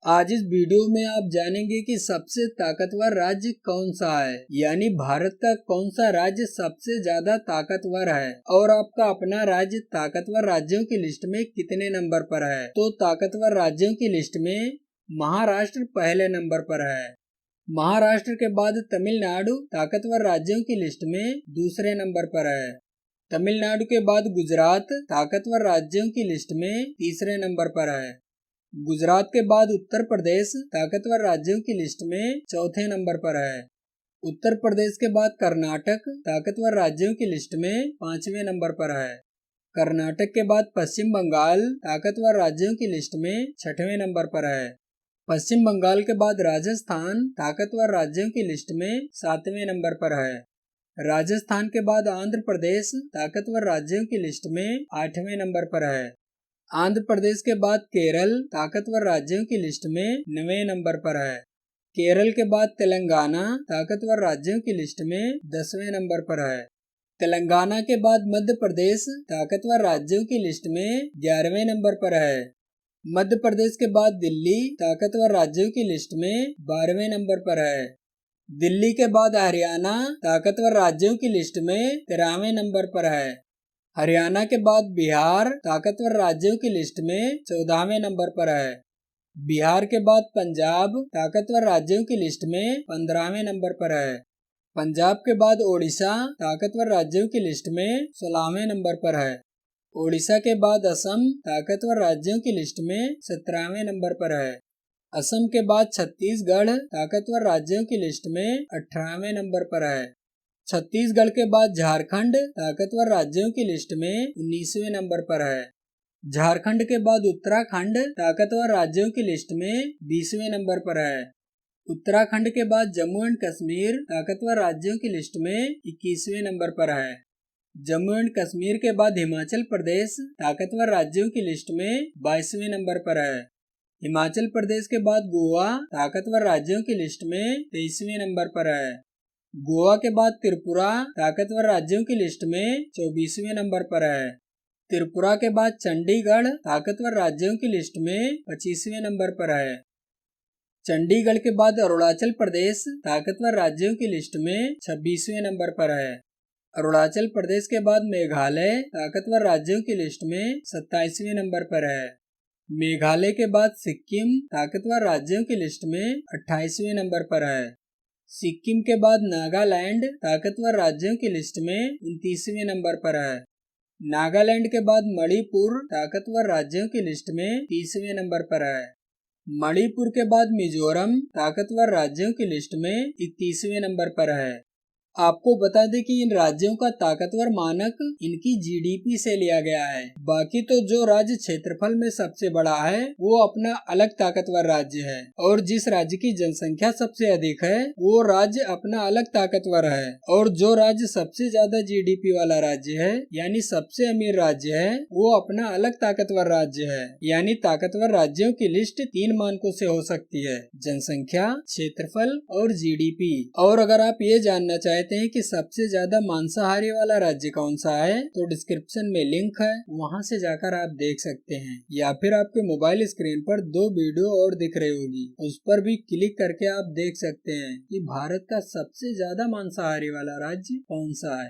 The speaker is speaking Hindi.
आज इस वीडियो में आप जानेंगे कि सबसे ताकतवर राज्य कौन सा है, यानी भारत का कौन सा राज्य सबसे ज्यादा ताकतवर है और आपका अपना राज्य ताकतवर राज्यों की लिस्ट में कितने नंबर पर है। तो ताकतवर राज्यों की लिस्ट में महाराष्ट्र पहले नंबर पर है। महाराष्ट्र के बाद तमिलनाडु ताकतवर राज्यों की लिस्ट में दूसरे नंबर पर है। तमिलनाडु के बाद गुजरात ताकतवर राज्यों की लिस्ट में तीसरे नंबर पर है। गुजरात के बाद उत्तर प्रदेश ताकतवर राज्यों की लिस्ट में चौथे नंबर पर है। उत्तर प्रदेश के बाद कर्नाटक ताकतवर राज्यों की लिस्ट में पांचवें नंबर पर है। कर्नाटक के बाद पश्चिम बंगाल ताकतवर राज्यों की लिस्ट में छठवें नंबर पर है। पश्चिम बंगाल के बाद राजस्थान ताकतवर राज्यों की लिस्ट में सातवें नंबर पर है। राजस्थान के बाद आंध्र प्रदेश ताकतवर राज्यों की लिस्ट में आठवें नंबर पर है। आंध्र प्रदेश के बाद केरल ताकतवर राज्यों की लिस्ट में 9वें नंबर पर है। केरल के बाद तेलंगाना ताकतवर राज्यों की लिस्ट में 10वें नंबर पर है। तेलंगाना के बाद मध्य प्रदेश ताकतवर राज्यों की लिस्ट में 11वें नंबर पर है। मध्य प्रदेश के बाद दिल्ली ताकतवर राज्यों की लिस्ट में 12वें नंबर पर है। दिल्ली के बाद हरियाणा ताकतवर राज्यों की लिस्ट में 13वें नंबर पर है। हरियाणा के बाद बिहार ताकतवर राज्यों की लिस्ट में 14वें नंबर पर है। बिहार के बाद पंजाब ताकतवर राज्यों की लिस्ट में 15वें नंबर पर है। पंजाब के बाद ओडिशा ताकतवर राज्यों की लिस्ट में 16वें नंबर पर है। ओडिशा के बाद असम ताकतवर राज्यों की लिस्ट में 17वें नंबर पर है। असम के बाद छत्तीसगढ़ ताकतवर राज्यों की लिस्ट में 18वें नंबर पर है। छत्तीसगढ़ के बाद झारखंड ताकतवर राज्यों की लिस्ट में 19वें नंबर पर है। झारखंड के बाद उत्तराखंड ताकतवर राज्यों की लिस्ट में 20वें नंबर पर है। उत्तराखंड के बाद जम्मू एंड कश्मीर ताकतवर राज्यों की लिस्ट में 21वें नंबर पर है। जम्मू एंड कश्मीर के बाद हिमाचल प्रदेश ताकतवर राज्यों की लिस्ट में 22वें नंबर पर है। हिमाचल प्रदेश के बाद गोवा ताकतवर राज्यों की लिस्ट में 23वें नंबर पर है। गोवा के बाद त्रिपुरा ताकतवर राज्यों की लिस्ट में 24वें नंबर पर है। त्रिपुरा के बाद चंडीगढ़ ताकतवर राज्यों की लिस्ट में 25वें नंबर पर है। चंडीगढ़ के बाद अरुणाचल प्रदेश ताकतवर राज्यों की लिस्ट में 26वें नंबर पर है। अरुणाचल प्रदेश के बाद मेघालय ताकतवर राज्यों की लिस्ट में 27वें नंबर पर है। मेघालय के बाद सिक्किम ताकतवर राज्यों की लिस्ट में 28वें नंबर पर है। सिक्किम के बाद नागालैंड ताकतवर राज्यों की लिस्ट में 29वें नंबर पर है। नागालैंड के बाद मणिपुर ताकतवर राज्यों की लिस्ट में 30वें नंबर पर है। मणिपुर के बाद मिजोरम ताकतवर राज्यों की लिस्ट में 31वें नंबर पर है। आपको बता दें कि इन राज्यों का ताकतवर मानक इनकी जीडीपी से लिया गया है। बाकी तो जो राज्य क्षेत्रफल में सबसे बड़ा है वो अपना अलग ताकतवर राज्य है, और जिस राज्य की जनसंख्या सबसे अधिक है वो राज्य अपना अलग ताकतवर है, और जो राज्य सबसे ज्यादा जीडीपी वाला राज्य है यानी सबसे अमीर राज्य है वो अपना अलग ताकतवर राज्य है। यानी ताकतवर राज्यों की लिस्ट 3 मानकों से हो सकती है: जनसंख्या, क्षेत्रफल और जीडीपी। और अगर आप ये जानना चाहते हैं कि सबसे ज्यादा मांसाहारी वाला राज्य कौन सा है तो डिस्क्रिप्शन में लिंक है, वहां से जाकर आप देख सकते हैं, या फिर आपके मोबाइल स्क्रीन पर 2 वीडियो और दिख रही होगी, उस पर भी क्लिक करके आप देख सकते हैं कि भारत का सबसे ज्यादा मांसाहारी वाला राज्य कौन सा है।